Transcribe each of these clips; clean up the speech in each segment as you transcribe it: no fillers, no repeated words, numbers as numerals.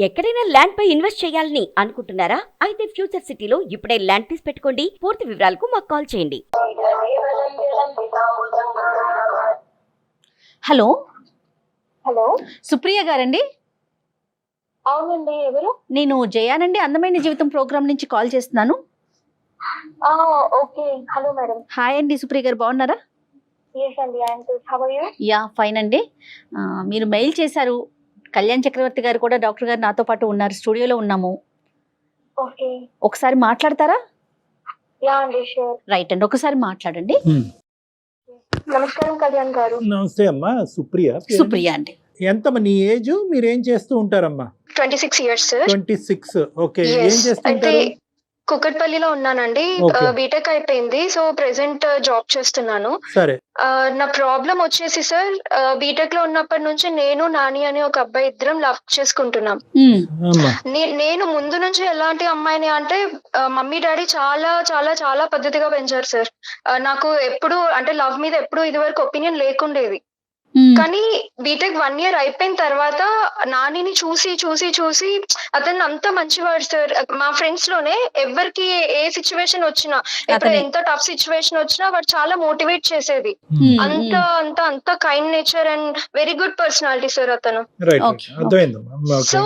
ఎక్కడైనా ల్యాండ్ పై ఇన్వెస్ట్ చేయాలని అనుకుంటున్నారా? అయితే ఫ్యూచర్ సిటీలో ఇప్పుడే ల్యాండ్ పీస్ పెట్టుకోండి. పూర్తి వివరాలకు మాకు కాల్ చేయండి. హలో హలో, సుప్రియ గారండి? అవునండి. ఎవరు? నేను జయానండి, అందమైన జీవితం ప్రోగ్రామ్ నుంచి కాల్ చేస్తున్నాను. ఓకే. Hello madam. హాయ్ అండి, సుప్రియ గారు బాగున్నారా? ఎస్ అండి, I'm good. How are you? Yeah fine అండి. మీరు మెయిల్ చేశారు. కళ్యాణ్ చక్రవర్తి గారు కూడా, డాక్టర్ గారు నాతో పాటు ఉన్నారు, స్టూడియోలో ఉన్నాము. ఓకే. ఒకసారి మాట్లాడతారా? యా అండి, షూర్. రైట్ అండి, ఒకసారి మాట్లాడండి. నమస్కారం కళ్యాణ్ గారు. నమస్తే అమ్మా. సుప్రియ పేరు? సుప్రియ అండి. ఎంతమ్మా నీ ఏజ్? మీరు ఏం చేస్తూ ఉంటారమ్మా? 26 ఇయర్స్ సార్. 26. ఓకే. Yes. ఏం చేస్తూ అయితే ఉంటారు? కుకట్పల్లిలో ఉన్నానండి. Okay. బీటెక్ అయిపోయింది. సో ప్రెసెంట్ జాబ్ చేస్తున్నాను. సరే. నా ప్రాబ్లం వచ్చేసి సార్, బీటెక్ లో ఉన్నప్పటి నుంచి నేను నాని అని ఒక అబ్బాయి ఇద్దరం లవ్ చేసుకుంటున్నాం. అమ్మా. నేను ముందు నుంచి ఎలాంటి అమ్మాయిని అంటే, మమ్మీ డాడీ చాలా చాలా చాలా పద్ధతిగా పెంచారు సార్. నాకు ఎప్పుడు అంటే లవ్ మీద ఎప్పుడు ఇదివరకు ఒపీనియన్ లేకుండేది. కానీ బీటెక్ 1 year అయిపోయిన తర్వాత నానిని చూసి చూసి చూసి అతను అంత మంచివాడు సార్. మా ఫ్రెండ్స్ లోనే ఎవరికి ఏ సిచ్యువేషన్ వచ్చినా, ఇప్పుడు ఎంత టఫ్ సిచ్యువేషన్ వచ్చినా వాడు చాలా మోటివేట్ చేసేది. అంత అంత అంత kind nature and very good personality sir అతను. రైట్. Okay. అర్థమైందమ్మా. సో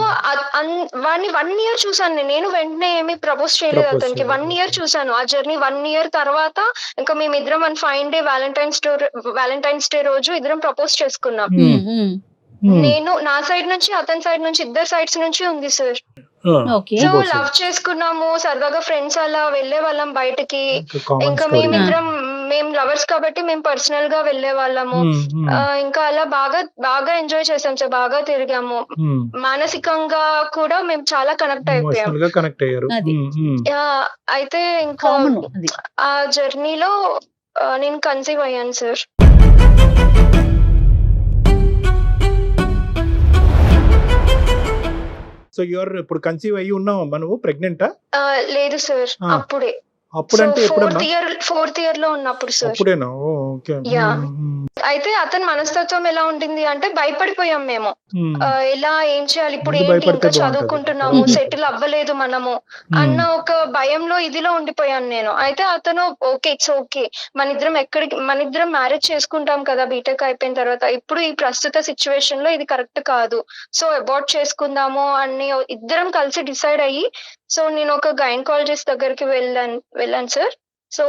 వాడిని 1 year చూసాను నేను వెంటనే ఏమి ప్రపోజ్ చేయలేదు Propose అతనికి. 1 year చూసాను. ఆ జర్నీ 1 year తర్వాత ఇంకా మేమిద్దరం 1 fine day వ్యాలంటైన్స్ డే రోజు ఇద్దరం ప్రపోజ్ చేసుకున్నాం. నేను నా సైడ్ నుంచి అతని సైడ్ నుంచి ఇద్దరు సైడ్స్ నుంచి ఉంది సార్. ఓకే. సో లవ్ చేసుకున్నాము, సరదాగా ఫ్రెండ్స్ అలా వెళ్లే వాళ్ళం బయటకి. ఇంకా మేము లవర్స్ కాబట్టి మేము పర్సనల్ గా వెళ్లే వాళ్ళము. ఇంకా అలా బాగా బాగా ఎంజాయ్ చేసాం సార్. బాగా తిరిగాము. మానసికంగా కూడా మేము చాలా కనెక్ట్ అయిపోయాం. కనెక్ట్ అయ్యారు. అది. అయితే ఇంకా కామన్ అది. ఆ జర్నీలో నేను కన్సీవ్ అయ్యాను సార్. సో యువర్ ఇప్పుడు కన్సీవ్ అయ్యి ఉన్నావమ్మా? నువ్వు ప్రెగ్నెంటా? లేదు సార్, అప్పుడే. అప్పుడంటే ఎప్పుడమ్మా? ఫోర్త్ ఇయర్ లో ఉన్నప్పుడు సార్. అప్పుడేనా? ఓకే. Yeah. అయితే అతని మనస్తత్వం ఎలా ఉంటుంది అంటే, భయపడిపోయాం మేము. ఎలా ఏం చేయాలి ఇప్పుడు, ముందు ఏంటి భయపడితే ఇంకా బాగుంటది. చదువుకుంటున్నాము, సెటిల్ అవ్వలేదు మనము అన్న ఒక భయంలో ఇదిలో ఉండిపోయాను నేను. అయితే అతను ఓకే, ఇట్స్ ఓకే, మనిద్దరం మ్యారేజ్ చేసుకుంటాం కదా బీటెక్ అయిపోయిన తర్వాత, ఇప్పుడు ఈ ప్రస్తుత సిచ్యువేషన్ లో ఇది కరెక్ట్ కాదు, సో అబార్ట్ చేసుకుందాము అని ఇద్దరం కలిసి డిసైడ్ అయ్యి, సో నేను ఒక గైనకాలజిస్ట్ దగ్గరికి వెళ్ళాను సార్. సో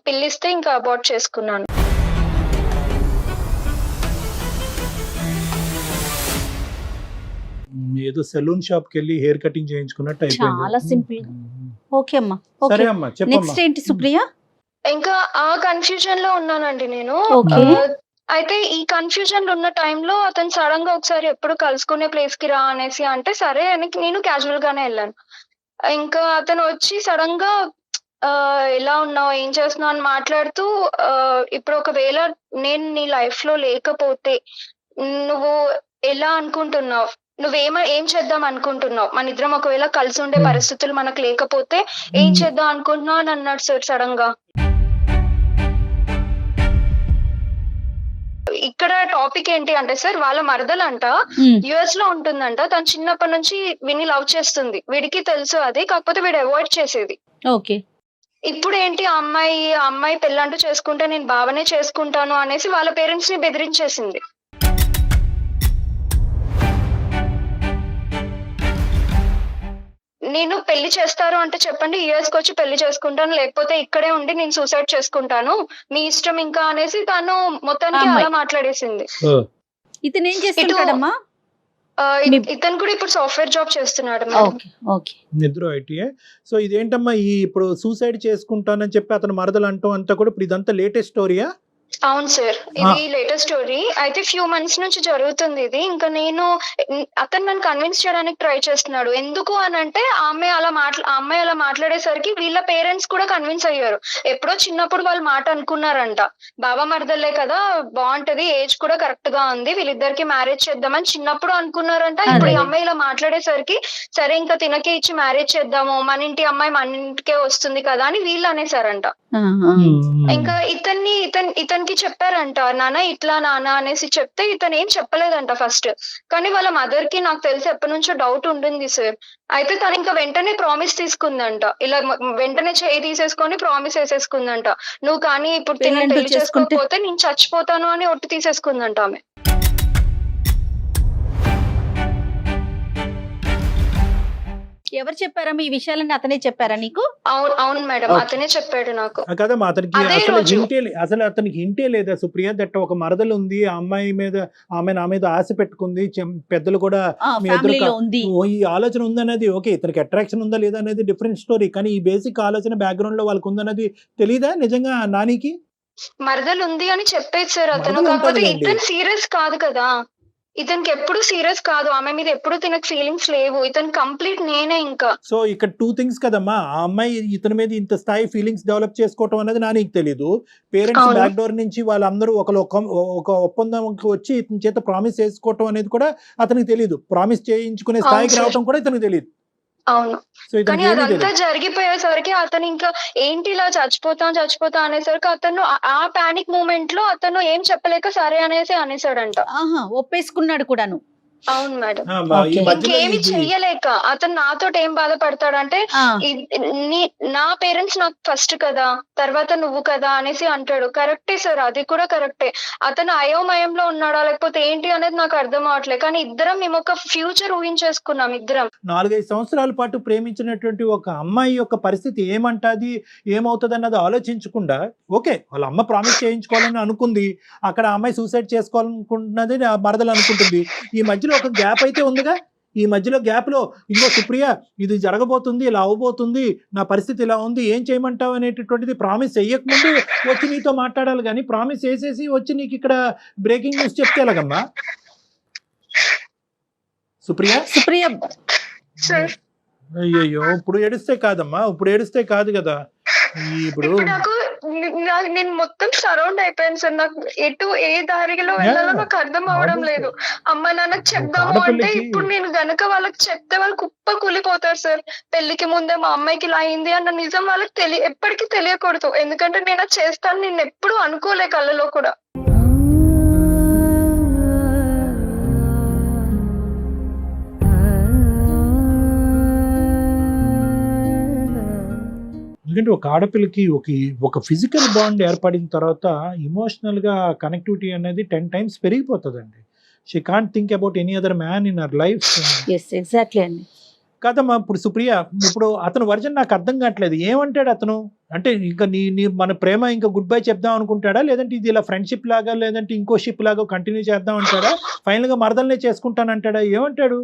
పిల్లిస్తే ఇంకా అబార్ట్ చేసుకున్నాను. ఏదో సెలూన్ షాప్ కి వెళ్ళి హెయిర్ కటింగ్ చేయించుకున్నట్టు అయిపోయింది. చాలా సింపుల్. ఓకే అమ్మా. సరే అమ్మా, చెప్పమ్మా. నెక్స్ట్ ఏంటి సుప్రియ? ఇంకా ఆ కన్ఫ్యూజన్ లో ఉన్నానండి నేను. Okay. అయితే ఈ కన్ఫ్యూజన్ లో ఉన్న టైంలో అతను సడన్ గా ఒకసారి ఎప్పుడు కలుసుకునే ప్లేస్ కి రా అనేసి అంటే, సరే అని నేను క్యాజువల్ గానే వెళ్ళాను. ఇంకా అతను వచ్చి సడన్ గా ఎలా ఉన్నావు, ఏం చేస్తున్నావు అని మాట్లాడుతూ, ఇప్పుడు ఒకవేళ నేను నీ లైఫ్ లో లేకపోతే నువ్వు ఎలా అనుకుంటున్నావు, ఏం చేద్దాం అనుకుంటున్నావు, మన ఇద్దరం ఒకవేళ కలిసి ఉండే పరిస్థితులు మనకు లేకపోతే ఏం చేద్దాం అనుకుంటున్నావు అని అన్నాడు సార్ సడన్ గా. ఇక్కడ టాపిక్ ఏంటి అంటే సార్, వాళ్ళ మరదలంట యుఎస్ లో ఉంటుందంట. తను చిన్నప్పటి నుంచి విని లవ్ చేస్తుంది. వీడికి తెలుసు అది, కాకపోతే వీడు అవాయిడ్ చేసేది. ఓకే. ఇప్పుడు ఏంటి, ఆ అమ్మాయి పెళ్ళంటూ చేసుకుంటే నేను బావనే చేసుకుంటాను అనేసి వాళ్ళ పేరెంట్స్ ని బెదిరించేసింది. నేను పెళ్లి చేస్తారు అంటే చెప్పండి, యుఎస్ కి వచ్చి పెళ్లి చేసుకుంటాను, లేకపోతే ఇక్కడే ఉండి నేను సూసైడ్ చేసుకుంటాను, మీ ఇష్టం ఇంకా అనేసి తను మొత్తానికి అలా మాట్లాడేసింది. ఇతను ఏం చేస్తుంటాడమ్మా? ఇతను కూడా ఇప్పుడు సాఫ్ట్వేర్ జాబ్ చేస్తున్నాడు. ఓకే. నిద్ర ఐటీఏ. సో ఇదేంటమ్మా, ఈ ఇప్పుడు సూసైడ్ చేసుకుంటానని చెప్పి అతను మరదలు అంటూ అంతా కూడా ఇప్పుడు ఇదంతా లేటెస్ట్ స్టోరీయా? అవును సార్, ఇది లేటెస్ట్ స్టోరీ. అయితే ఫ్యూ మంత్స్ నుంచి జరుగుతుంది ఇది. ఇంకా అతను నన్ను కన్విన్స్ చేయడానికి ట్రై చేస్తున్నాడు. ఎందుకు అని అంటే, ఆ అమ్మాయి అలా మాట్లాడేసరికి వీళ్ళ పేరెంట్స్ కూడా కన్విన్స్ అయ్యారు. ఎప్పుడో చిన్నప్పుడు వాళ్ళు మాట అనుకున్నారంట, బావ మరదలే కదా, బాగుంటది, ఏజ్ కూడా కరెక్ట్ గా ఉంది, వీళ్ళిద్దరికి మ్యారేజ్ చేద్దామని చిన్నప్పుడు అనుకున్నారంట. ఇప్పుడు ఈ అమ్మాయి ఇలా మాట్లాడేసరికి, సరే ఇంకా తినకే ఇచ్చి మ్యారేజ్ చేద్దాము, మన ఇంటి అమ్మాయి మన ఇంటికే వస్తుంది కదా అని వీళ్ళు అనేసారంట. ఇంకా ఇతన్ని ఇతనికి చెప్పారంట, నాన్న ఇట్లా నాన్న అనేసి చెప్తే ఇతను ఏం చెప్పలేదంట ఫస్ట్. కానీ వాళ్ళ మదర్ కి నాకు తెలిసి ఎప్పటి నుంచో డౌట్ ఉండింది సార్. అయితే తను ఇంకా వెంటనే ప్రామిస్ తీసుకుందంట, ఇలా వెంటనే చేయి తీసేసుకొని ప్రామిస్ వేసేసుకుందంట, నువ్వు కానీ ఇప్పుడు పెళ్ళంటూ పెళ్లి చేసుకుంటే- చేసుకోకపోతే నేను చచ్చిపోతాను అని ఒట్టు తీసేసుకుందంట ఆమె. ఎవరు చెప్పారమ్మా ఈ విషయాలన్నీ? అతనే చెప్పారా నీకు? అవును అవును మేడం, Okay. అతనే చెప్పాడు నాకు. కదమ్మా, అతనికి అదే అసలు రోజు. అసలు అతనికి హింటే లేదా సుప్రియ దట్ ఒక మరదలు ఉంది, ఆ అమ్మాయి మీద నా మీద ఆశ పెట్టుకుంది, పెద్దలు కూడా మీ ఎదురు ఫ్యామిలీలో ఉంది. ఈ ఆలోచన ఉందనేది ఓకే, ఇతనికి అట్రాక్షన్ ఉందా లేదా అనేది డిఫరెంట్ స్టోరీ, కానీ ఈ బేసిక్ ఆలోచన బ్యాక్గ్రౌండ్ లో వాళ్ళకి ఉందన్నది తెలీదా నిజంగా నానికి? మరదలు ఉంది అని చెప్పేది సార్ అతను. మరదలు కాకపోతే ఉంటదిలేండి. ఇతను సీరియస్ కాదు కదా, ఇతనికి ఎప్పుడు సీరియస్ కాదు, ఆమె మీద ఎప్పుడు తినకు ఫీలింగ్స్ లేవు, ఇతను కంప్లీట్ నేనే ఇంకా. సో ఇక్కడ 2 థింగ్స్ కదమ్మా, ఆ అమ్మాయి ఇతని మీద ఇంత స్థాయి ఫీలింగ్స్ డెవలప్ చేసుకోవటం అనేది నానికి తెలీదు, పేరెంట్స్ అవును. బ్యాక్ డోర్ నుంచి వాళ్ళందరూ ఒక ఒప్పందంకి వచ్చి ఇతని చేత ప్రామిస్ చేసుకోవటం అనేది కూడా అతనికి తెలీదు, ప్రామిస్ చేయించుకునే స్థాయికి అవును సార్. రావటం కూడా ఇతనికి తెలియదు. అవును, సో కానీ ఇతనికి ఏమీ అదంతా తెలియదు. జరిగిపోయేసరికి అతను ఇంకా ఏంటి ఇలా చచ్చిపోతా అనేసరికి అతను ఆ పానిక్ మూమెంట్ లో అతను ఏం చెప్పలేక సరే అనేసి అనేసాడంట. ఆహా, ఒప్పేసుకున్నాడు కూడాను. అవును మేడం. ఈ Okay. మధ్యలో ఇంకేమి ఇది- చెయ్యలేక అతను నాతో ఏం బాధపడతాడంటే, ఆ, నా పేరెంట్స్ నాకు ఫస్ట్ కదా, తర్వాత నువ్వు కదా అనేసి అంటాడు. కరెక్టే సార్, అది కూడా కరెక్టే. అతను అయోమయంలో ఉన్నాడా లేకపోతే ఏంటి అనేది నాకు అర్థం అవట్లేదు, కానీ ఇద్దరం మేము ఒక ఫ్యూచర్ ఊహించేసుకున్నాం ఇద్దరం. 4-5 సంవత్సరాల పాటు ప్రేమించినటువంటి ఒక అమ్మాయి యొక్క పరిస్థితి ఏమంటది, ఏమవుతుంది అన్నది ఆలోచించకుండా, ఓకే వాళ్ళ అమ్మ ప్రామిస్ చేయించుకోవాలని అనుకుంది, అక్కడ ఆ అమ్మాయి సూసైడ్ చేసుకోవాలనుకుంటున్నది ఆ మరదలు అనుకుంటుంది, ఈ మధ్యలో ఒక గ్యాప్ అయితే ఉందిగా, ఈ మధ్యలో గ్యాప్ లో ఇంకో సుప్రియ ఇది జరగబోతుంది, ఇలా అవబోతుంది, నా పరిస్థితి ఇలా ఉంది, ఏం చేయమంటావు అనేటటువంటిది ప్రామిస్ చెయ్యకముందు వచ్చి నీతో మాట్లాడాలి, కానీ ప్రామిస్ చేసేసి వచ్చి నీకు ఇక్కడ బ్రేకింగ్ న్యూస్ చెప్తే ఎలాగమ్మా సుప్రియ? సుప్రియ సార్ అయ్యయ్యో, ఇప్పుడు ఏడుస్తే కాదమ్మా, ఇప్పుడు ఏడుస్తే కాదు కదా, ఇప్పుడు ఇప్పుడు నేను మొత్తం సరౌండ్ అయిపోయాను సార్, నాకు ఎటు ఏ దారిలో వెళ్ళాలో నాకు అర్థం అవడం లేదు. అమ్మ నాన్నకు చెప్దాము అంటే ఆడపిల్లకి- ఇప్పుడు నేను గనక వాళ్ళకి చెప్తే వాళ్ళు కుప్ప కూలిపోతారు సార్. పెళ్లికి ముందే మా అమ్మాయికి ఇలా అయింది అన్న నిజం వాళ్ళకి ఎప్పటికీ తెలియకూడదు, ఎందుకంటే నేను అది చేస్తాను నేను ఎప్పుడు అనుకోలే కళ్ళలో కూడా. ఎందుకంటే ఒక ఆడపిల్లకి ఒక ఫిజికల్ బాండ్ ఏర్పడిన తర్వాత ఇమోషనల్ గా కనెక్టివిటీ అనేది 10 times పెరిగిపోతుందండి. She can't think about any other man in her life. Yes exactly అండి. కదమ్మా, ఇప్పుడు సుప్రియ, ఇప్పుడు అతను వర్జన్ నాకు అర్థం కావట్లేదు, ఏమంటాడు అతను? అంటే ఇంకా నీ మన ప్రేమ ఇంకా గుడ్ బై చెప్దాం అనుకుంటాడా, లేదంటే ఇది ఇలా ఫ్రెండ్షిప్ లాగా, లేదంటే ఇంకో షిప్ లాగా కంటిన్యూ చేద్దాం అంటాడా, ఫైనల్ గా మరదల్నే చేసుకుంటానంటాడా, ఏమంటాడు?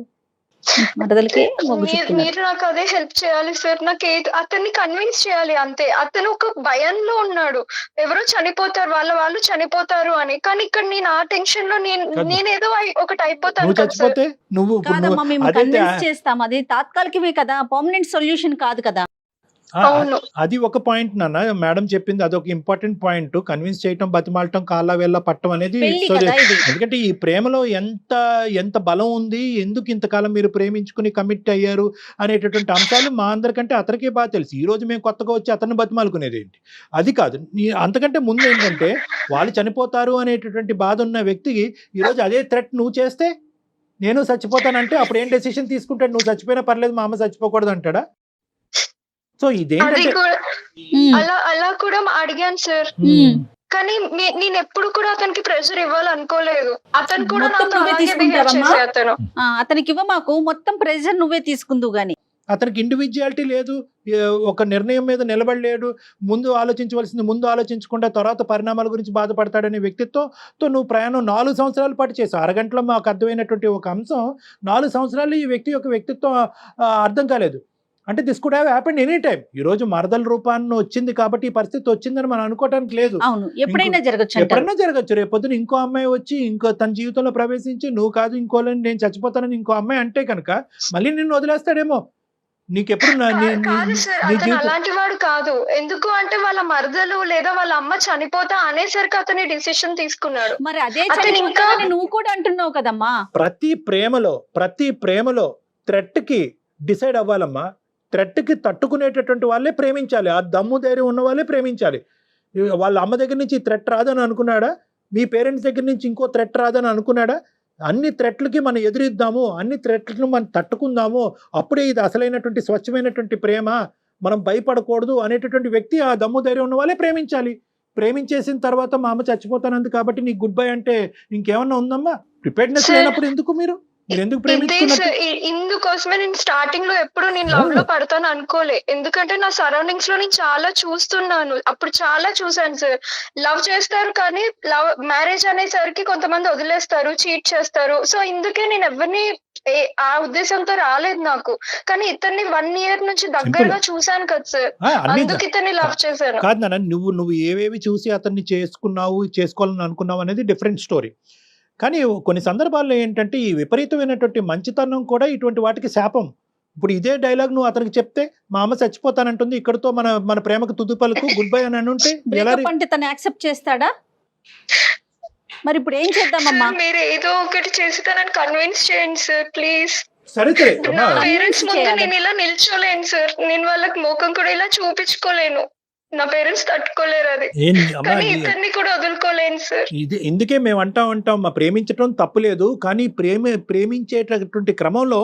మరదలకి మొగ్గు చెప్తున్నారు. మీరు నాకు అదే హెల్ప్ చేయాలి సార్, నాకు అతన్ని కన్విన్స్ చేయాలి అంతే. అతను ఒక భయంలో ఉన్నాడు, ఎవరో చనిపోతారు వాళ్ళు చనిపోతారు అని, కానీ ఇక్కడ నేను ఆ టెన్షన్ లో నేనేదో ఒకటి అయిపోతాను నువ్వు కదా సార్. చచ్చిపోతే నువ్వు కాదమ్మా, మేము అదే కన్విన్స్ చేస్తాం, అది తాత్కాలికమే కదా, పర్మనెంట్ సొల్యూషన్ కాదు కదా. అవును. అది ఒక పాయింట్ నాన్న, మేడం చెప్పింది అదొక ఇంపార్టెంట్ పాయింట్, కన్విన్స్ చేయటం, బతిమాలటం, కాళ్ళ వేళ్ళ పట్టం అనేది. పెళ్లి సో కదా ఇది. ఎందుకంటే ఈ ప్రేమలో ఎంత బలం ఉంది, ఎందుకు ఇంతకాలం మీరు ప్రేమించుకుని కమిట్ అయ్యారు అనేటటువంటి అంశాలు మా అందరికంటే అతనికే బాగా తెలుసు. ఈ రోజు మేము కొత్తగా వచ్చి అతన్ని బతిమాలుకునేది ఏంటి, అది కాదు. అంతకంటే ముందు ఏంటంటే వాళ్ళు చనిపోతారు అనేటటువంటి బాధ ఉన్న వ్యక్తికి ఈరోజు అదే థ్రెట్ నువ్వు చేస్తే, నేను చచ్చిపోతానంటే అప్పుడు ఏం డెసిషన్ తీసుకుంటాడు? నువ్వు చచ్చిపోయినా పర్లేదు, మా అమ్మ చచ్చిపోకూడదు అంటాడా? సో అది ఇదేంటంటే కూడా ఉమ్, అలా కూడా అడిగాను సార్, కానీ నేను ఎప్పుడు కూడా అతనికి ప్రెషర్ ఇవ్వాలనుకోలేదు. అతను కూడా మొత్తం నాతో నువ్వే అలాగే బిహేవ్ తీసుకుంటావమ్మా? చేసే అతను. అతనికి ఇవ్వ, మాకు మొత్తం ప్రెజర్ నువ్వే తీసుకుందు గాని. అతనికి ఇండివిజువాలిటీ లేదు, ఒక నిర్ణయం మీద నిలబడలేడు, ముందు ఆలోచించవలసింది ముందు ఆలోచించకుండా తర్వాత పరిణామాల గురించి బాధపడతాడనే వ్యక్తిత్వంతో నువ్వు ప్రయాణం 4 సంవత్సరాల పాటు చేసావు. అరగంటలో మాకు అర్థమైనటువంటి ఒక అంశం, 4 సంవత్సరాలు ఈ వ్యక్తి యొక్క వ్యక్తిత్వం అర్థం కాలేదు. అంటే this could have happened any time. ఈ రోజు మరదల రూపాన్ని వచ్చింది కాబట్టి ఈ పరిస్థితి వచ్చిందని మనం అనుకోవడానికి లేదు. అవును, ఎప్పుడైనా జరగచ్చు అంటారు. ఎప్పుడైనా జరగచ్చు. రేపొద్దున ఇంకో అమ్మాయి వచ్చి ఇంకో తన జీవితంలో ప్రవేశించి నువ్వు కాదు ఇంకోలని నేను చచ్చిపోతానని ఇంకో అమ్మాయి అంటే కనుక మళ్ళీ నిన్ను వదిలేస్తాడేమో. నీకెప్పుడు కాదు సార్, అతను అలాంటి వాడు కాదు. ఎందుకు అంటే వాళ్ళ మరదలు లేదా వాళ్ళ అమ్మ చనిపోతా అనేసరికి అతని డిసిషన్ తీసుకున్నాడు. మరి అదే అతను ఇంకా- చనిపోతానని నువ్వు కూడా అంటున్నావు కదమ్మా. ప్రతి ప్రేమలో థ్రెట్ కి డిసైడ్ అవ్వాలమ్మా. థ్రెట్ కి తట్టుకునేటటువంటి వాళ్ళే ప్రేమించాలి, ఆ దమ్ము ధైర్యం ఉన్న వాళ్ళే ప్రేమించాలి. వాళ్ళ అమ్మ దగ్గర నుంచి థ్రెట్ రాదని అనుకున్నాడా? మీ పేరెంట్స్ దగ్గర నుంచి ఇంకో థ్రెట్ రాదని అనుకున్నాడా? అన్ని థ్రెట్లకి మనం ఎదురిద్దాము, అన్ని థ్రెట్లను మనం తట్టుకుందాము, అప్పుడే ఇది అసలైనటువంటి స్వచ్ఛమైనటువంటి ప్రేమ, మనం భయపడకూడదు అనేటటువంటి వ్యక్తి, ఆ దమ్ము ధైర్యం ఉన్న వాళ్ళే ప్రేమించాలి. ప్రేమించేసిన తర్వాత మా అమ్మ చచ్చిపోతానంది కాబట్టి నీకు గుడ్ బై అంటే ఇంకేమన్నా ఉందమ్మా? ప్రిపేర్డ్నెస్ లేనప్పుడు ఎందుకు మీరు ఎందుకు ప్రేమించుకున్నట్టు? ఇందుకోసమే నేను స్టార్టింగ్ లో ఎప్పుడు నేను లవ్ లో పడతాను అనుకోలే. ఎందుకంటే నా సరౌండింగ్స్ లో నేను చాలా చూస్తున్నాను, అప్పుడు చాలా చూసాను సార్. లవ్ చేస్తారు కానీ లవ్ మ్యారేజ్ అనేసరికి కొంతమంది వదిలేస్తారు, చీట్ చేస్తారు. సో ఇందుకే నేను ఎవరిని ఆ ఉద్దేశంతో రాలేదు నాకు. కానీ ఇతన్ని 1 year నుంచి దగ్గరగా చూసాను కదా సార్, అందుకు ఇతన్ని లవ్ చేశాను. కాదు నాన్న, నువ్వు ఏవేవి చూసి అతన్ని చేసుకోవాలని అనుకున్నావు అనేది డిఫరెంట్ స్టోరీ. కానీ కొన్ని సందర్భాల్లో ఏంటంటే ఈ విపరీతమైనటువంటి మంచితనం కూడా ఇటువంటి వాటికి శాపం. ఇప్పుడు ఇదే డైలాగ్ నువ్వు అతనికి చెప్తే మా అమ్మ చచ్చిపోతానంటుంది, ఇక్కడతో మన ప్రేమకు తుది పలుకు, గుడ్ బై అని అంటే బ్రేకప్ అంటే తను యాక్సెప్ట్ చేస్తాడా? మరి ఇప్పుడు ఏం చేద్దామమ్మా? మీరు ఏదో ఒకటి చేసి తనని కన్విన్స్ చేయండి సార్ ప్లీజ్. సరే నా పేరెంట్స్ ముందు నేను ఇలా నిల్చోలేను సార్, నేను వాళ్ళకి ముఖం కూడా ఇలా చూపించుకోలేను, నా పేరెంట్స్ తట్టుకోలేరు అది. కానీ ఇతన్ని కూడా వదులుకోలేను సార్. ఇందుకే మేము అంటాం మా ప్రేమించడం తప్పులేదు, కానీ ప్రేమించేటటువంటి క్రమంలో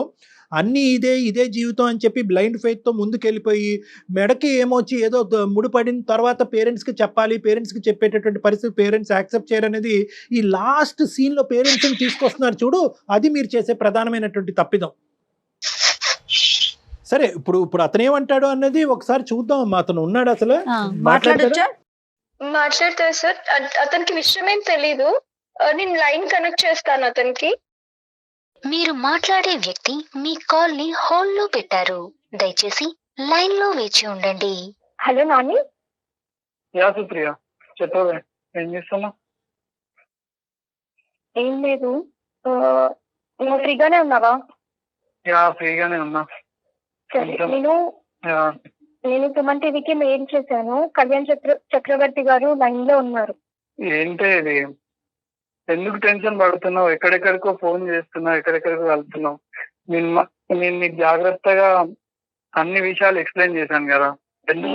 అన్నీ ఇదే జీవితం అని చెప్పి బ్లైండ్ ఫెయిత్తో ముందుకెళ్ళిపోయి మెడకి ఏమొచ్చి ఏదో ముడిపడిన తర్వాత పేరెంట్స్కి చెప్పాలి, పేరెంట్స్కి చెప్పేటటువంటి పరిస్థితి పేరెంట్స్ యాక్సెప్ట్ చేయరనేది ఈ లాస్ట్ సీన్లో పేరెంట్స్ని తీసుకొస్తున్నారు చూడు, అది మీరు చేసే ప్రధానమైనటువంటి తప్పిదం. సరే, ఇప్పుడు అతను ఏమంటాడు అన్నది ఒకసారి చూద్దాం. అతను ఉన్నాడు అసలు మాట్లాడతారు సార్. అతనికి విషయం ఏం తెలీదు, నేను లైన్ కనెక్ట్ చేస్తాను అతనికి. మీరు మాట్లాడే వ్యక్తి మీ కాల్ ని హోల్డ్ లో పెట్టారు, దయచేసి లైన్ లో వేచి ఉండండి. హలో నాని. యా సుప్రియ, చెప్పవే, ఏం చేస్తున్నా? ఏం లేదు, నువ్వు ఫ్రీగానే ఉన్నావా? యా ఫ్రీగానే ఉన్నా. నేను సుమన్ టీవీకి మెయిల్ చేశాను, కళ్యాణ్ చక్రవర్తి గారు లైన్ లో ఉన్నారు. ఏంటి ఇది? ఎందుకు టెన్షన్ పడుతున్నావు? ఎక్కడెక్కడికో ఫోన్ చేస్తున్నావు, ఎక్కడెక్కడికో వెళ్తున్నావు. నేను నీకు జాగ్రత్తగా అన్ని విషయాలు ఎక్స్ప్లెయిన్ చేశాను కదా, ఎందుకు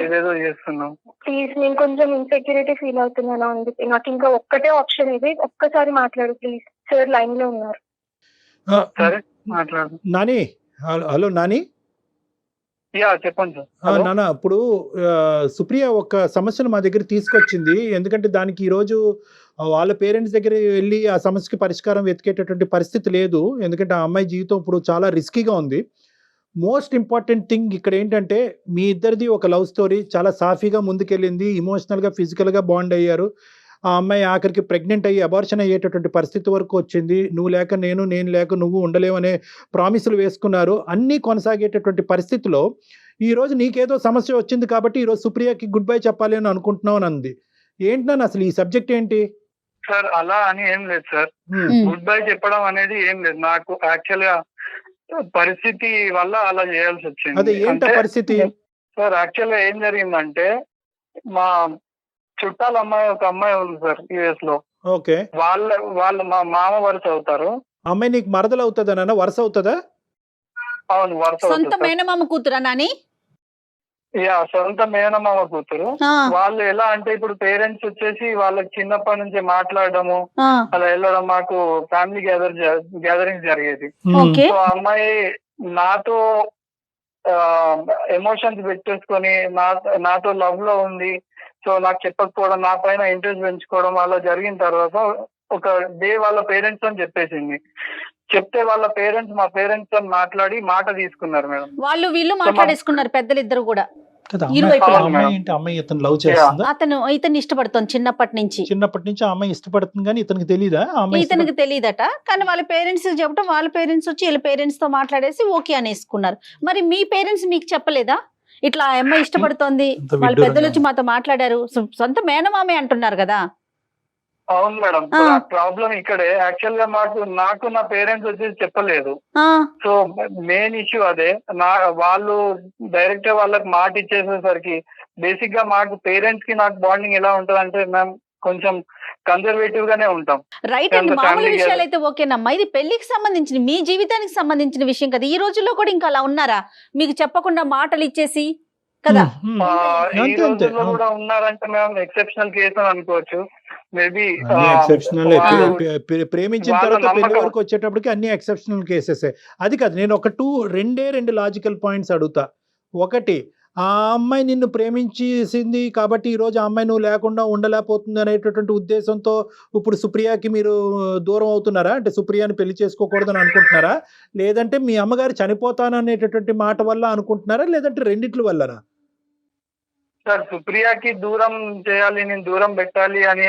ఏదేదో చేస్తున్నావు? ప్లీజ్, నేను కొంచెం ఇన్సెక్యూరిటీ ఫీల్ అవుతున్నాను, అందుకే నాకు ఇంకా ఒక్కటే ఆప్షన్ ఇది, ఒక్కసారి మాట్లాడు ప్లీజ్. సార్ లైన్ లో ఉన్నారు. సరే మాట్లాడు. నాని, హలో నాని. యా చెప్పండి సార్. నాన్న, ఇప్పుడు సుప్రియ ఒక సమస్యను మా దగ్గర తీసుకొచ్చింది. ఎందుకంటే దానికి ఈరోజు వాళ్ళ పేరెంట్స్ దగ్గర వెళ్ళి ఆ సమస్యకి పరిష్కారం వెతికేటటువంటి పరిస్థితి లేదు. ఎందుకంటే ఆ అమ్మాయి జీవితం ఇప్పుడు చాలా రిస్కీగా ఉంది. మోస్ట్ ఇంపార్టెంట్ థింగ్ ఇక్కడ ఏంటంటే మీ ఇద్దరిది ఒక లవ్ స్టోరీ, చాలా సాఫీగా ముందుకెళ్ళింది, ఇమోషనల్గా ఫిజికల్గా బాండ్ అయ్యారు. ఆ అమ్మాయి ఆఖరికి ప్రెగ్నెంట్ అయ్యి అబార్షన్ అయ్యేటటువంటి పరిస్థితి వరకు వచ్చింది. నువ్వు లేక నేను లేక నువ్వు ఉండలేవనే ప్రామిసులు వేసుకున్నారు. అన్నీ కొనసాగేటటువంటి పరిస్థితిలో ఈరోజు నీకేదో సమస్య వచ్చింది కాబట్టి ఈరోజు సుప్రియకి గుడ్ బై చెప్పాలి అని అనుకుంటున్నావు అని అంది. ఏంటి నన్ను అసలు ఈ సబ్జెక్ట్ ఏంటి? సార్ అలా అని ఏం లేదు సార్, గుడ్ బై చెప్పడం అనేది ఏం లేదు. నాకు యాక్చువల్ గా పరిస్థితి వల్ల అలా చేయాల్సి వచ్చింది. అదే ఏంటి పరిస్థితి? సార్ యాక్చువల్ గా ఏం జరిగిందంటే, మా చుట్టాల అమ్మాయి ఒక అమ్మాయి ఉంది సార్ యుఎస్ లో. ఓకే. వాళ్ళ మా మామ వరుస అవుతారు. అమ్మాయి నీకు మరదలు అవుతుందా? వరుస అవుతుందా? అవును, వరుస. సొంత మేనమామ కూతురా నాని? యా, సొంత మేనమామ కూతురు. వాళ్ళు ఎలా అంటే ఇప్పుడు పేరెంట్స్ వచ్చేసి వాళ్ళకి చిన్నప్పటి నుంచి మాట్లాడడము అలా వెళ్ళడం, మాకు ఫ్యామిలీ గ్యాదరింగ్ జరిగేది. సో అమ్మాయి నాతో ఎమోషన్స్ పెట్టేసుకొని నాతో లవ్ లో ఉంది, సో నాకు చెప్పకపోవడం, నా పైన ఇంట్రెస్ట్ పెంచుకోవడం అలా జరిగిన తర్వాత ఒక డే వాళ్ళ పేరెంట్స్ అని చెప్పేసింది. చెప్తే వాళ్ళ పేరెంట్స్ మా పేరెంట్స్ తో మాట్లాడి మాట తీసుకున్నారు మేడం. వాళ్ళు వీళ్ళు మాట్లాడేసుకున్నారు పెద్దలు ఇద్దరు కూడా. అతను ఇతన్ని ఇష్టపడుతుంది చిన్నప్పటి నుంచి ఆ అమ్మాయి ఇష్టపడుతుంది కానీ ఇతనికి తెలీదా? ఇతనికి తెలియదట. కానీ వాళ్ళ పేరెంట్స్ చెప్పడం, వాళ్ళ పేరెంట్స్ వచ్చి వీళ్ళ పేరెంట్స్ తో మాట్లాడేసి ఓకే అనేసుకున్నారు. మరి మీ పేరెంట్స్ మీకు చెప్పలేదా ఇట్లా ఆ అమ్మాయి ఇష్టపడుతోంది, వాళ్ళ పెద్దలు వచ్చి మాతో మాట్లాడారు, సొంత మేనమామే అంటున్నారు కదా? అవును మేడం, ప్రాబ్లం ఇక్కడే. యాక్చువల్ గా నాకు నా పేరెంట్స్ వచ్చేసి చెప్పలేదు. సో మెయిన్ ఇష్యూ అదే. వాళ్ళు డైరెక్ట్ గా వాళ్ళకి మాట ఇచ్చేసేసరికి బేసిక్ గా మాకు పేరెంట్స్ కి నాకు బాండింగ్ ఎలా ఉంటది అంటే మ్యామ్, కొంచెం కన్జర్వేటివ్ గానే ఉంటాం. రైట్ అండి, మామూలు విషయాలు అయితే ఓకేనమ్మా. ఇది పెళ్లికి సంబంధించిన, మీ జీవితానికి సంబంధించిన విషయం కదా. ఈ రోజుల్లో కూడా ఇంకా అలా ఉన్నారా? మీకు చెప్పకుండా మాటలు ఇచ్చేసి కదా ఉమ్, ఈ అంతే అంతే రోజుల్లో కూడా ఉన్నారంటే మేము ఎక్సెప్షనల్ కేసు అని అనుకోవచ్చు. మేబీ అన్ని ఎక్సెప్షనల్ ప్రేమించిన వాళ్ళ తర్వాత పెళ్లి నమ్మకం. వరకు వచ్చేటప్పటికి అన్ని ఎక్సెప్షనల్ కేసెస్. అది కాదు, నేను ఒక రెండు లాజికల్ పాయింట్స్ అడుగుతా. ఒకటి, ఆ అమ్మాయి నిన్ను ప్రేమించేసింది కాబట్టి ఈ రోజు ఆ అమ్మాయి నువ్వు లేకుండా ఉండలేకపోతుంది అనేటటువంటి ఉద్దేశంతో ఇప్పుడు సుప్రియకి మీరు దూరం అవుతున్నారా? అంటే సుప్రియని పెళ్లి చేసుకోకూడదని అనుకుంటున్నారా, లేదంటే మీ అమ్మగారు చనిపోతాను అనేటటువంటి మాట వల్ల అనుకుంటున్నారా, లేదంటే రెండిట్ల వల్లనా? సార్ సుప్రియకి దూరం చేయాలి, నేను దూరం పెట్టాలి అని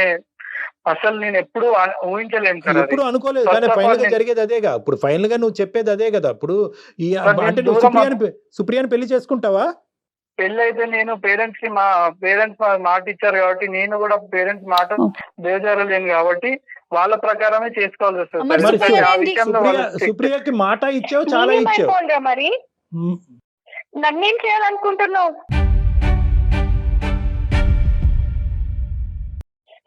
అసలు నేను ఎప్పుడు ఊహించలేను సార్. ఎప్పుడు అనుకోలేదు, First కానీ of all ఫైనల్ గా నేను- జరిగేది అదేగా. ఇప్పుడు ఫైనల్ గా నువ్వు చెప్పేది అదే కదా. ఇప్పుడు ఈ నేను అంటే నువ్వు దూరం సుప్రియని పెళ్లి చేసుకుంటావా? పెళ్లి అయితే నేను పేరెంట్స్ కి మా పేరెంట్స్ మాట ఇచ్చారు కాబట్టి నేను కూడా పేరెంట్స్ మాట బేజారలేను కాబట్టి వాళ్ళ ప్రకారమే చేసుకోవాల్సి వస్తుంది మరి సార్. సుప్రియ ఆ ఏంటి? విషయంలో వాళ్ళు సుప్రియకి మాట ఇచ్చావు, చాలా ఇచ్చావు. నేనేమైపోలే మరి ఉమ్, నన్నేం చేయాలనుకుంటున్నావు?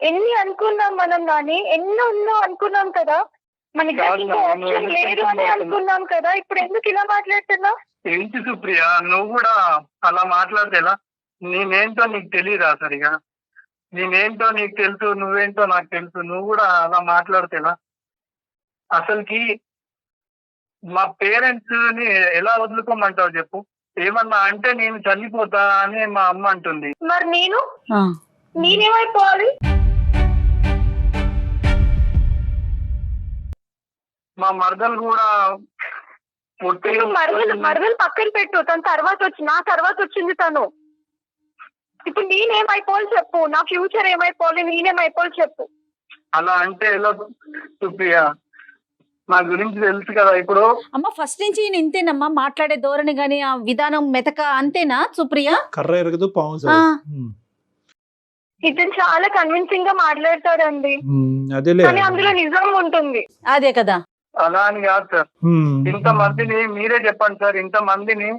ఎన్ని అనుకున్నాం మనం కానీ ఎన్నో అనుకున్నాం కదా, మన కాదు ఇంకో నాన్న, ఆప్షన్ నువ్వు లేదు అని ఎందుకు అనుకున్నాం కదా, ఇప్పుడు ఎందుకు ఇలా మాట్లాడుతున్నావు? ఏంటి సుప్రియ, నువ్వు కూడా అలా మాట్లాడితే ఎలా? నేనేంటో నీకు తెలియదా సరిగా? నేనేంటో నీకు తెలుసు, నువ్వేంటో నాకు తెలుసు. నువ్వు కూడా అలా మాట్లాడితే ఎలా? అసలుకి మా పేరెంట్స్ ని ఎలా వదులుకోమంటావు చెప్పు? ఏమన్నా అంటే నేను చనిపోతా అని మా అమ్మ అంటుంది. మరి ఆ. నేనేమైపోవాలి? మా మరదలు కూడా ఇప్పుడు మరదలు పక్కన పెట్టు, తన నా తర్వాత వచ్చింది తను. ఇప్పుడు నేనేమైపోవాలి చెప్పు, నా ఫ్యూచర్ ఏమైపోవాలి, నేనేమైపోవాలి చెప్పు. అలా అంటే ఎలా సుప్రియ? నా గురించి తెలుసు కదా. ఇప్పుడు అమ్మ ఫస్ట్ నుంచి ఈయన ఇంతేనమ్మా, మాట్లాడే ధోరణి గాని ఆ విధానం మెతక అంతేనా సుప్రియ? కర్ర ఎరగదు పాము ఆ. ఇతను చాలా కన్విన్సింగ్ గా మాట్లాడతాడండి, అదేలే. కానీ అందులో నిజం ఉంటుంది. అదే కదా. అలా అని కాదు సార్. ఇంత మందిని మీరే చెప్పండి సార్, ఇంత మందిని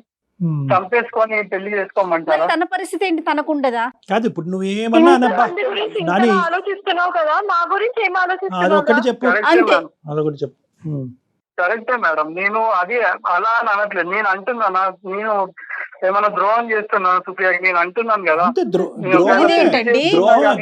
చంపేసుకొని పెళ్లి మరి చేసుకోమంటారా? తన పరిస్థితి ఏంటి, తనకుండదా? కాదు, ఇప్పుడు నువ్వు ఏమన్నా అనబ్బా. మంది గురించి నాని, ఇంతగా ఆలోచిస్తున్నావు కదా, మా గురించి ఏం ఆలోచిస్తున్నావు? అదొకటి చెప్పు, కరెక్టే అంతే. మేడం, అదొకటి చెప్పు. కరెక్టే మేడం. నేను అది అలా అని అనట్లేదు. నేను అంటున్నాను, నేను ఏమైనా ద్రోహం చేస్తున్నాను సుప్రియకి నేను అంటున్నాను కదా. అంతే, ఇదేంటండి?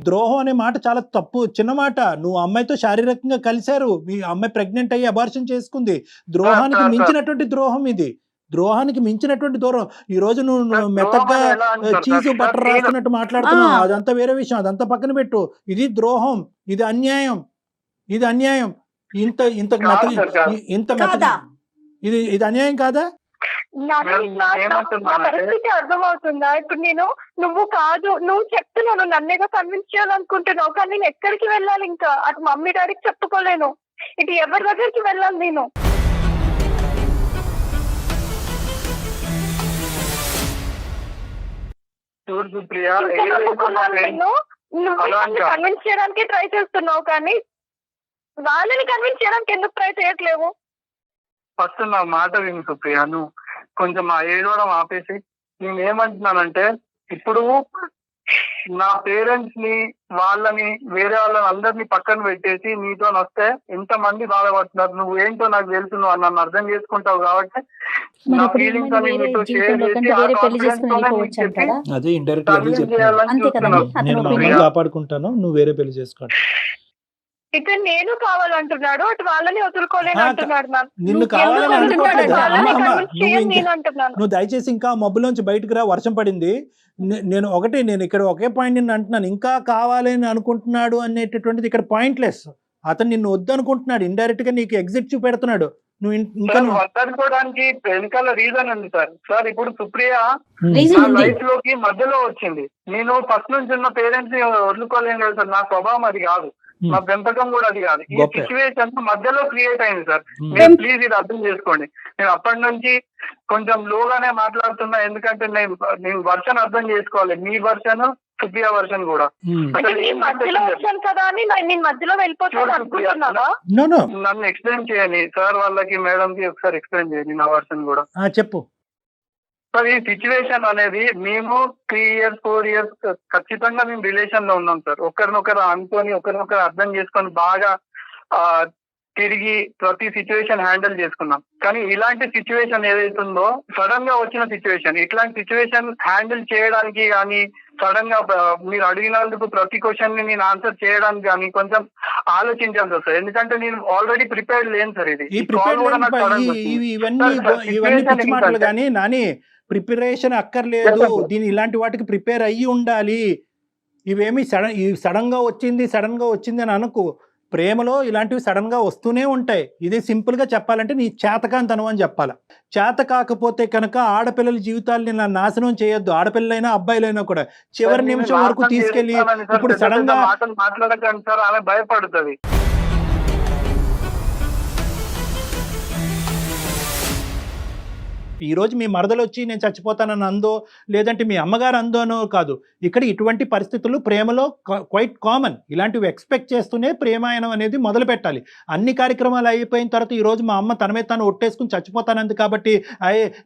ద్రోహం అనే మాట చాలా తప్పు, చిన్న మాట. నువ్వు అమ్మాయితో శారీరకంగా కలిశారు, మీ అమ్మాయి ప్రెగ్నెంట్ అయ్యి అబార్షన్ చేసుకుంది. ద్రోహానికి మించినటువంటి ద్రోహం ఇది, ద్రోహానికి మించినటువంటి దూరం. ఈ రోజు నువ్వు మెత్తగా చీజు బట్టర్ రాస్తున్నట్టు మాట్లాడుతున్నావు, అదంతా వేరే విషయం, అదంతా పక్కన పెట్టు. ఇది ద్రోహం, ఇది అన్యాయం, ఇది అన్యాయం. ఇంత ఇంత ఇంత ఇది అన్యాయం కాదా? నా పరిస్థితి అర్థమవుతుందా? ఇప్పుడు నువ్వు కాదు, నువ్వు చెప్తున్నాను, నన్నేగా కన్విన్స్ చేయాలనుకుంటున్నావు, కానీ నేను ఎక్కడికి వెళ్ళాలి? ఇంకా అటు మమ్మీ డాడీకి చెప్పుకోలేను, ఇటు ఎవరి దగ్గరికి వెళ్ళాలి నేను? చూడు సుప్రియ, నువ్వు కన్విన్స్ చేయడానికి ట్రై చేస్తున్నావు, కానీ వాళ్ళని కన్విన్స్ చేయడానికి ఎందుకు ట్రై చేయట్లేవు? ఫస్ట్ నా మాట విను సుప్రియ, నువ్వు కొంచెం ఆ ఏడవడం ఆపేసి. నేను ఏమంటున్నానంటే, ఇప్పుడు నా పేరెంట్స్ ని వాళ్ళని వేరే వాళ్ళని అందరినీ పక్కన పెట్టేసి నీతో వస్తే ఎంతమంది బాధపడుతున్నారు, నువ్వు ఏంటో నాకు తెలుసు, నువ్వు నన్ను అర్థం చేసుకుంటావు కాబట్టి నా ఫీలింగ్స్ అన్ని నీతో షేర్ చేసి ఆ కాన్ఫిడెన్స్ తోనే నీకు చెప్పి అదే ఇండైరెక్ట్ కన్విన్స్ చేయాలని చూస్తున్నాను. నేను మా అమ్మాయిని కాపాడుకుంటాను, నువ్వు వేరే పెళ్లి చేసుకోండి. ఇక నేను కావాలంటున్నాడు, అటు వాళ్ళని వదులుకోలేను అంటున్నాడు. నిన్ను కావాలని అనుకోవట్లేదు. నేను అంటున్నాను, నువ్వు దయచేసి ఇంకా మబ్బులోంచి బయటకు రా, వర్షం పడింది. నేను ఇక్కడ ఒకే పాయింట్ నిన్ను అంటున్నాను, ఇంకా కావాలని అనుకుంటున్నాడు అనేటటువంటిది ఇక్కడ పాయింట్లెస్. అతను నిన్ను వద్దనుకుంటున్నాడు, ఇండైరెక్ట్ గా నీకు ఎగ్జిట్ చూపెడుతున్నాడు. నువ్వు ఇంకా వద్దనుకోవడానికి వెనకాల రీజన్ ఉంది సార్. సార్ ఇప్పుడు సుప్రియ రీజన్ నా ఉంది. లైఫ్ లోకి మధ్యలో వచ్చింది. నేను ఫస్ట్ నుంచి ఉన్న పేరెంట్స్ ని వదులుకోలేను కదా సార్, నా స్వభావం అది కాదు, నా పెంపకం కూడా అది కాదు. ఈ సిచ్యువేషన్ మధ్యలో క్రియేట్ అయింది సార్. మీరు ప్లీజ్ ఇది అర్థం చేసుకోండి. నేను అప్పటి నుంచి కొంచెం లోగానే మాట్లాడుతున్నా, ఎందుకంటే నేను వర్షన్ అర్థం చేసుకోవాలి, మీ వర్షన్ సుప్రియ వర్షన్ కూడా. మధ్యలో వచ్చాను కదా అని నేను మధ్యలో వెళ్ళిపోతాను అనుకుంటున్నావా? నన్ను ఎక్స్ప్లెయిన్ చేయని సార్, వాళ్ళకి మేడం కి ఒకసారి ఎక్స్ప్లెయిన్ చేయండి నా వర్షన్ కూడా. చెప్పు సార్, ఈ సిచ్యువేషన్ అనేది మేము 3 years 4 years ఖచ్చితంగా మేము రిలేషన్ లో ఉన్నాం సార్. ఒకరినొకరు అనుకొని ఒకరినొకరు అర్థం చేసుకొని బాగా తిరిగి ప్రతి సిచ్యువేషన్ హ్యాండిల్ చేసుకున్నాం. కానీ ఇలాంటి సిచ్యువేషన్ ఏదైతుందో సడన్ గా వచ్చిన సిచ్యువేషన్, ఇట్లాంటి సిచ్యువేషన్ హ్యాండిల్ చేయడానికి కానీ సడన్ గా మీరు అడిగినందుకు ప్రతి క్వశ్చన్ ని నేను ఆన్సర్ చేయడానికి కానీ కొంచెం ఆలోచించాల్సి వస్తుంది. ఎందుకంటే నేను ఆల్రెడీ ప్రిపేర్డ్ లేను సార్. ఇది ఈ ఇవన్నీ పిచ్చి మాటలు కానీ నాని, ప్రిపరేషన్ అక్కర్లేదు. దీని ఇలాంటి వాటికి ప్రిపేర్ అయ్యి ఉండాలి. ఇవేమి సడన్ గా వచ్చింది అని అనుకో. ప్రేమలో ఇలాంటివి సడన్ గా వస్తూనే ఉంటాయి. ఇది సింపుల్ గా చెప్పాలంటే నీ చేతకాంతనం అని చెప్పాలి. చేత కాకపోతే కనుక ఆడపిల్లల జీవితాలని నాశనం చేయొద్దు. ఆడపిల్లలైనా అబ్బాయిలైనా కూడా చివరి నిమిషం వరకు తీసుకెళ్లి ఇప్పుడు సడన్ గా మాట్లాడకండి సార్, ఆమె భయపడుతుంది. ఈ రోజు మీ మరదలు వచ్చి నేను చచ్చిపోతానని అందో, లేదంటే మీ అమ్మగారు అందోనో కాదు. ఇక్కడ ఇటువంటి పరిస్థితులు ప్రేమలో క్వైట్ కామన్. ఇలాంటివి ఎక్స్పెక్ట్ చేస్తూనే ప్రేమాయణం అనేది మొదలు పెట్టాలి. అన్ని కార్యక్రమాలు అయిపోయిన తర్వాత ఈ రోజు మా అమ్మ తన మీద తాను ఒట్టేసుకుని చచ్చిపోతానంది కాబట్టి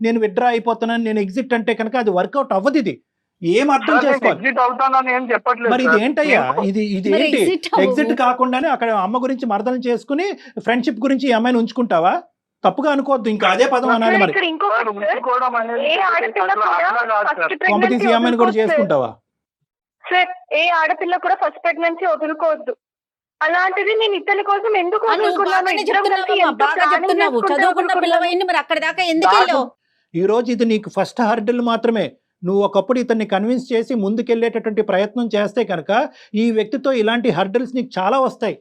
నేను విత్డ్రా అయిపోతానని, నేను ఎగ్జిట్ అంటే కనుక అది వర్కౌట్ అవ్వదు. ఇది ఏం అర్థం చేసుకోవాలి మరి? ఇది ఏంటయ్యా, ఇది ఏంటి? ఎగ్జిట్ కాకుండానే అక్కడ అమ్మ గురించి మరదలు చేసుకుని ఫ్రెండ్షిప్ గురించి ఈ అమ్మాయిని ఉంచుకుంటావా? తప్పుగా అనుకోవద్దు. ఇంకా అదే పదం అనాలి. మరి కాంపిటీషన్ అమ్మాయిని కూడా చేసుకుంటావా? సార్, ఏ ఆడపిల్ల కూడా ఫస్ట్ ప్రెగ్నెన్సీ వదులుకోవద్దు. అలాంటిది నేను ఇతని కోసం ఎందుకు ఈ రోజు ఇది నీకు ఫస్ట్ హర్డిల్ మాత్రమే. నువ్వు ఒకప్పుడు ఇతన్ని కన్విన్స్ చేసి ముందుకెళ్లేటటువంటి ప్రయత్నం చేస్తే కనుక ఈ వ్యక్తితో ఇలాంటి హర్డిల్స్ నీకు చాలా వస్తాయి.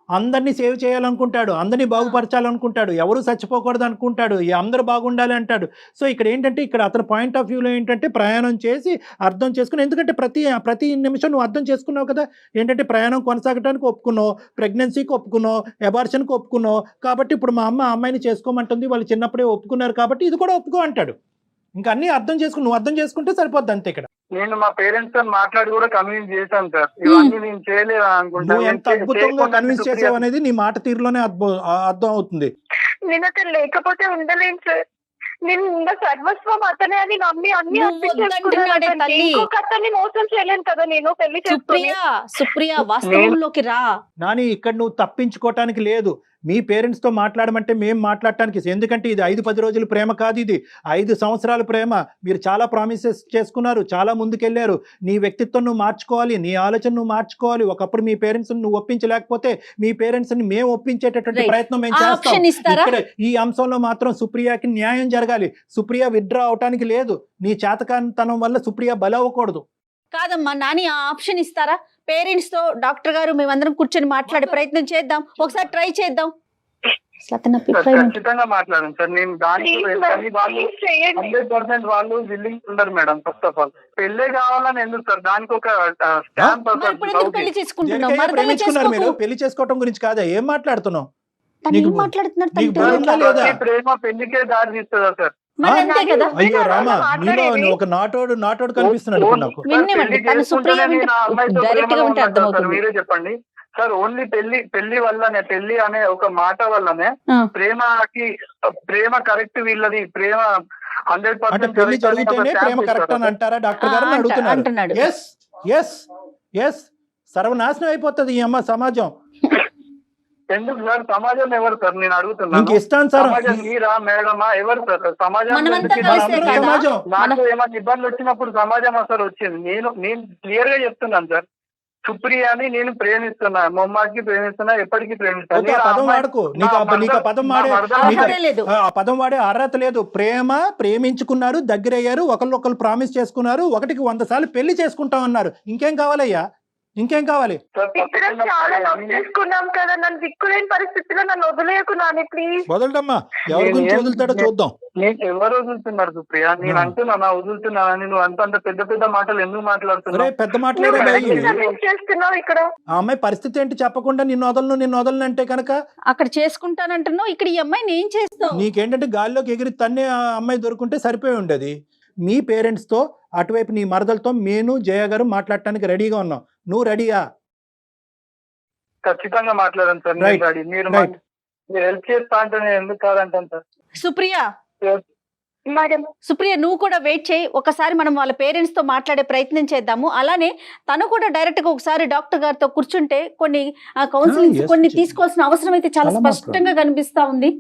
అందరినీ సేవ్ చేయాలనుకుంటాడు, అందరినీ బాగుపరచాలనుకుంటాడు, ఎవరు చచ్చిపోకూడదు అనుకుంటాడు, అందరూ బాగుండాలి అంటాడు. సో ఇక్కడ ఏంటంటే, ఇక్కడ అతని పాయింట్ ఆఫ్ వ్యూలో ఏంటంటే ప్రయాణం చేసి అర్థం చేసుకుని, ఎందుకంటే ప్రతి నిమిషం నువ్వు అర్థం చేసుకున్నావు కదా. ఏంటంటే ప్రయాణం కొనసాగడానికి ఒప్పుకున్నావు, ప్రెగ్నెన్సీకి ఒప్పుకున్నావు, అబార్షన్కి ఒప్పుకున్నావు. కాబట్టి ఇప్పుడు మా అమ్మాయిని చేసుకోమంటుంది, వాళ్ళు చిన్నప్పుడే ఒప్పుకున్నారు కాబట్టి ఇది కూడా ఒప్పుకో అంటాడు. ఇంకా అన్ని అర్థం చేసుకుని నువ్వు అర్థం చేసుకుంటే సరిపోద్ది అంతే. ఇక్కడ నేను మా పేరెంట్స్ తో మాట్లాడి కూడా కన్విన్స్ చేశాను సార్. ఇవన్నీ నేను చేయలేదు అనుకుంటా. నువ్వు ఎంత అద్భుతంగా కన్విన్స్ చేసావు అనేది నీ మాట తీరులోనే అర్థం అవుతుంది. నేను అతను లేకపోతే ఉండలేను సార్. నేను ఇంకా సర్వస్వం అతనే అని నమ్మి అన్ని అతన్ని మోసం చేయలేను కదా నేను పెళ్లి చేసుకుని. సుప్రియ వాస్తవంలోకి రా నాని. ఇక్కడ నువ్వు తప్పించుకోవటానికి లేదు. మీ పేరెంట్స్తో మాట్లాడమంటే మేము మాట్లాడటానికి. ఎందుకంటే ఇది 5-10 రోజుల ప్రేమ కాదు, ఇది 5 సంవత్సరాల ప్రేమ. మీరు చాలా ప్రామిసెస్ చేసుకున్నారు, చాలా ముందుకెళ్ళారు. నీ వ్యక్తిత్వం నువ్వు మార్చుకోవాలి, నీ ఆలోచన నువ్వు మార్చుకోవాలి. ఒకప్పుడు మీ పేరెంట్స్ నువ్వు ఒప్పించలేకపోతే మీ పేరెంట్స్ ని మేము ఒప్పించేటటువంటి ప్రయత్నం మేము చేస్తాం. ఇక్కడ ఈ అంశంలో మాత్రం సుప్రియకి న్యాయం జరగాలి. సుప్రియ విత్డ్రా అవటానికి లేదు. నీ చేతకానితనం వల్ల సుప్రియ బలవ్వకూడదు. కాదమ్మా నాని, ఆ ఆప్షన్ ఇస్తారా? పేరెంట్స్ తో డాక్టర్ గారు మేమందరం కూర్చొని మాట్లాడే ప్రయత్నం చేద్దాం, ఒకసారి ట్రై చేద్దాం. ఖచ్చితంగా మాట్లాడండి సార్. నేను దానికి 100% వాళ్ళు విల్లింగ్ ఉండరు మేడం. ఫస్ట్ ఆఫ్ ఆల్ పెళ్లి కావాలని ఎందుకు సార్? దానికి ఒక స్టాంప్. పెళ్లి చేసుకుంటున్నాం, మీరు పెళ్లి చేసుకోవటం గురించి కాదా? ఏం మాట్లాడుతున్నావు? ప్రేమ పెళ్లికే దారి తీస్తుందా సార్? అయ్యో రామా, నీలో ఒక నాటోడు కనిపిస్తున్నాడు నాకు. మీరే చెప్పండి సార్. ఓన్లీ పెళ్లి వల్లనే, పెళ్లి అనే ఒక మాట వల్లనే ప్రేమ కరెక్ట్ వీళ్ళది ప్రేమ 100% పెళ్లి జరిగితేనే ప్రేమ కరెక్ట్ అని అంటారా డాక్టర్ గారు అడుగుతున్నారు. ఎస్ సర్వనాశనం అయిపోతుంది ఈ అమ్మ సమాజం. ఎందుకు సార్? సమాజం ఎవరు సార్? నేను అడుగుతున్నాను. సమాజం మీరా మేడమా ఎవరు సార్? సమాజం నాకు ఏమైనా ఇబ్బందులు వచ్చినప్పుడు సమాజం అసలు వచ్చింది. నేను క్లియర్ గా చెప్తున్నాను సార్. సుప్రియాని నేను ప్రేమిస్తున్నా, మొమ్మాకి ప్రేమిస్తున్నా, ఎప్పటికీ ప్రేమిస్తాను. పదం వాడే అర్హత లేదు. ప్రేమించుకున్నారు, దగ్గరయ్యారు, ఒకళ్ళు ప్రామిస్ చేసుకున్నారు, 1కి 100 సార్లు పెళ్లి చేసుకుంటాం అన్నారు. ఇంకేం కావాలయ్యా? ఇంకేం కావాలి? చాలా చేసుకున్నాం కదా, నన్ను దిక్కులేని పరిస్థితిలో నన్ను వదిలేకున్నాను. ప్లీజ్ వదలటమ్మా. ఎవరి గురించి వదులుతాడో చూద్దాం. నేను ఎవరు వదులుతున్నారు సుప్రియ? నేను అంటున్నా వదులుతున్నానని. నువ్వు అంత పెద్ద మాటలు ఎందుకు మాట్లాడుతున్నావు? పెద్ద మాట్లాడే చేస్తున్నావు ఇక్కడ. ఆ అమ్మాయి పరిస్థితి ఏంటి చెప్పకుండా నిన్ను వదలను అంటే కనుక అక్కడ చేసుకుంటానంటున్నావు, ఇక్కడ ఈ అమ్మాయిని ఏం చేస్తావు? నీకేంటంటే గాల్లోకి ఎగిరి తన్నే ఆ అమ్మాయి దొరుకుంటే సరిపోయి ఉండేది. మీ పేరెంట్స్తో అటువైపు నీ మరదలతో నేను జయ గారు మాట్లాడటానికి రెడీగా ఉన్నాం. నువ్వు రెడీయా? ఖచ్చితంగా మాట్లాడండి సార్. మీరు హెల్ప్ చేస్తా అంటే నేను ఎందుకు కాదంటాను సార్. సుప్రియ మేడం సుప్రియ నువ్వు కూడా వెయిట్ చేయి, ఒకసారి మనం వాళ్ళ పేరెంట్స్ తో మాట్లాడే ప్రయత్నం చేద్దాము. అలానే తను కూడా డైరెక్ట్ గా ఒకసారి డాక్టర్ గారితో కూర్చుంటే కొన్ని కౌన్సిలింగ్స్ yes, కొన్ని yes. తీసుకోవాల్సిన అవసరం అయితే చాలా చాలా స్పష్టంగా కనిపిస్తా ఉంది.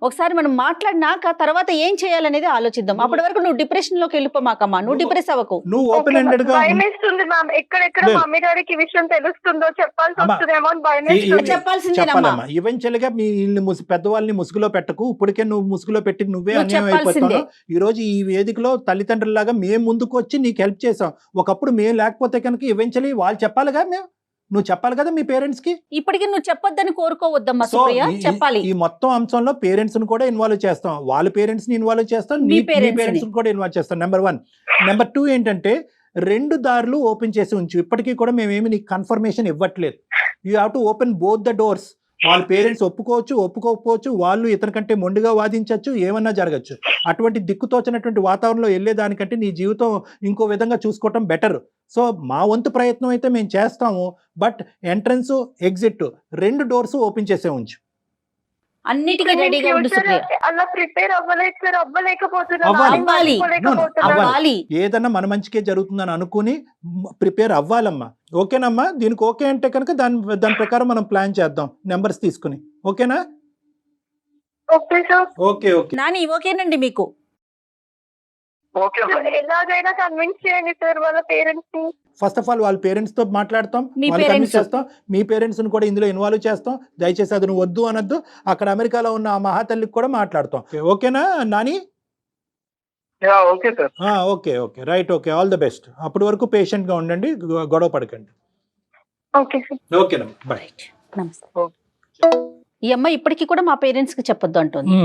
ఒకసారి మనం మాట్లాడినాక తర్వాత ఏం చేయాలనేది ఆలోచిద్దాం. అప్పటి వరకు నువ్వు డిప్రెషన్ లోకి వెళ్ళిపోమాకమ్మా, నువ్వు డిప్రెస్ అవ్వకు. నువ్వు ఓపెన్ ఎండెడ్ గా భయం వేస్తుంది మ్యామ్, ఎక్కడెక్కడ లేదు. మమ్మీ డాడీకి విషయం తెలుస్తుందో చెప్పాల్సి అమ్మా, వస్తుందేమో అని భయం ఈ- వేస్తుంది. చెప్పాల్సిందేనమ్మా. చెప్పాలమ్మా. ఈవెన్చువల్ గా మీ పెద్దవాళ్ళని ముసుగులో పెట్టకు. ఇప్పటికే నువ్వు ముసుగులో పెట్టి నువ్వే నువ్వు అన్యాయం చెప్పాల్సిందే. అయిపోతావు. ఈ రోజు ఈ వేదికలో తల్లిదండ్రులాగా మేము ముందుకు వచ్చి నీకు హెల్ప్ చేసాం. ఒకప్పుడు మేము లేకపోతే కనుక ఈవెన్చువల్లీ వాళ్ళు చెప్పాలిగా, నువ్వు చెప్పాలి కదా మీ పేరెంట్స్ కి. ఇప్పటికీ నువ్వు చెప్పొద్దని కోరుకోవద్దమ్మా సో సుప్రియ, చెప్పాలి. ఈ మొత్తం అంశంలో పేరెంట్స్ ని కూడా ఇన్వాల్వ్ చేస్తాం, వాళ్ళ పేరెంట్స్ ని ఇన్వాల్వ్ చేస్తాం, మీ మీ parents పేరెంట్స్ ని కూడా ఇన్వాల్వ్ చేస్తాం. నెంబర్ 1. నెంబర్ 2 ఏంటంటే 2 దారులు ఓపెన్ చేసి ఉంచు. ఇప్పటికీ కూడా మేమేమి నీకు కన్ఫర్మేషన్ ఇవ్వట్లేదు. You have to open both the doors. వాళ్ళ పేరెంట్స్ ఒప్పుకోవచ్చు, ఒప్పుకోకపోవచ్చు, వాళ్ళు ఇతనికంటే మొండిగా వాదించవచ్చు, ఏమన్నా జరగచ్చు. అటువంటి దిక్కుతోచినటువంటి వాతావరణంలో వెళ్ళేదానికంటే నీ జీవితం ఇంకో విధంగా చూసుకోవటం బెటర్. సో మా వంతు ప్రయత్నం అయితే మేము చేస్తాము. But entrance, exit 2 doors open చేసే ఉంచు. అన్నిటికీ రెడీగా ఉండు సుప్రియ. అలా ప్రిపేర్ అవ్వలేదు సార్, అవ్వలేకపోతున్నాను. అవ్వాలి. అవ్వాలి. అవ్వలేకపోతున్నాను. అవ్వాలి. ఏదన్నా మన మంచికే జరుగుతుందని అనుకుని ప్రిపేర్ అవ్వాలమ్మా. ఓకేనమ్మా? దీనికి ఓకే అంటే కనుక దాని ప్రకారం మనం ప్లాన్ చేద్దాం, నెంబర్స్ తీసుకుని. ఓకేనా? Okay sir. Okay okay. Nani ఓకేనండి మీకు? Okay madam. ఎలాగైనా కన్విన్స్ చేయండి సార్ వాళ్ళ పేరెంట్స్ ని. ఫస్ట్ ఆఫ్ ఆల్ వాళ్ళ పేరెంట్స్ తో మాట్లాడతాం, మీ వాళ్ళకి అన్ని parents. చేస్తాం. మీ పేరెంట్స్ ని కూడా ఇందులో ఇన్వాల్వ్ చేస్తాం. దయచేసి అది నువ్వు వద్దు అనొద్దు. అక్కడ అమెరికాలో ఉన్న ఆ మహాతల్లికి కూడా మాట్లాడతాం. ఓకేనా Nani? Yeah okay sir. Okay okay right. Okay, all the best. అప్పటి వరకు పేషెంట్ గా ఉండండి, గొడవ పడకండి. Okay sir. ఓకేనమ్మా, బాయ్. నమస్తే. ఈ అమ్మాయి ఇప్పటికీ కూడా మా పేరెంట్స్ కి చెప్పొద్దు అంటుంది.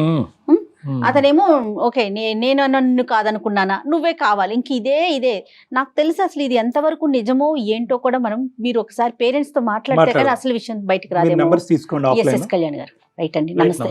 అతనేమో ఓకే నేను నన్ను కాదనుకున్నానా, నువ్వే కావాలి, ఇంక ఇదే నాకు తెలిసి అసలు ఇది ఎంతవరకు నిజమో ఏంటో కూడా మీరు ఒకసారి పేరెంట్స్ తో మాట్లాడితే కానీ అసలు విషయం బయటకు రాదేమో. నెంబర్స్ తీసుకోండి ఎస్ఎస్ ఆఫ్లైన్. కళ్యాణ్ గారు. రైట్ అండి, నమస్తే.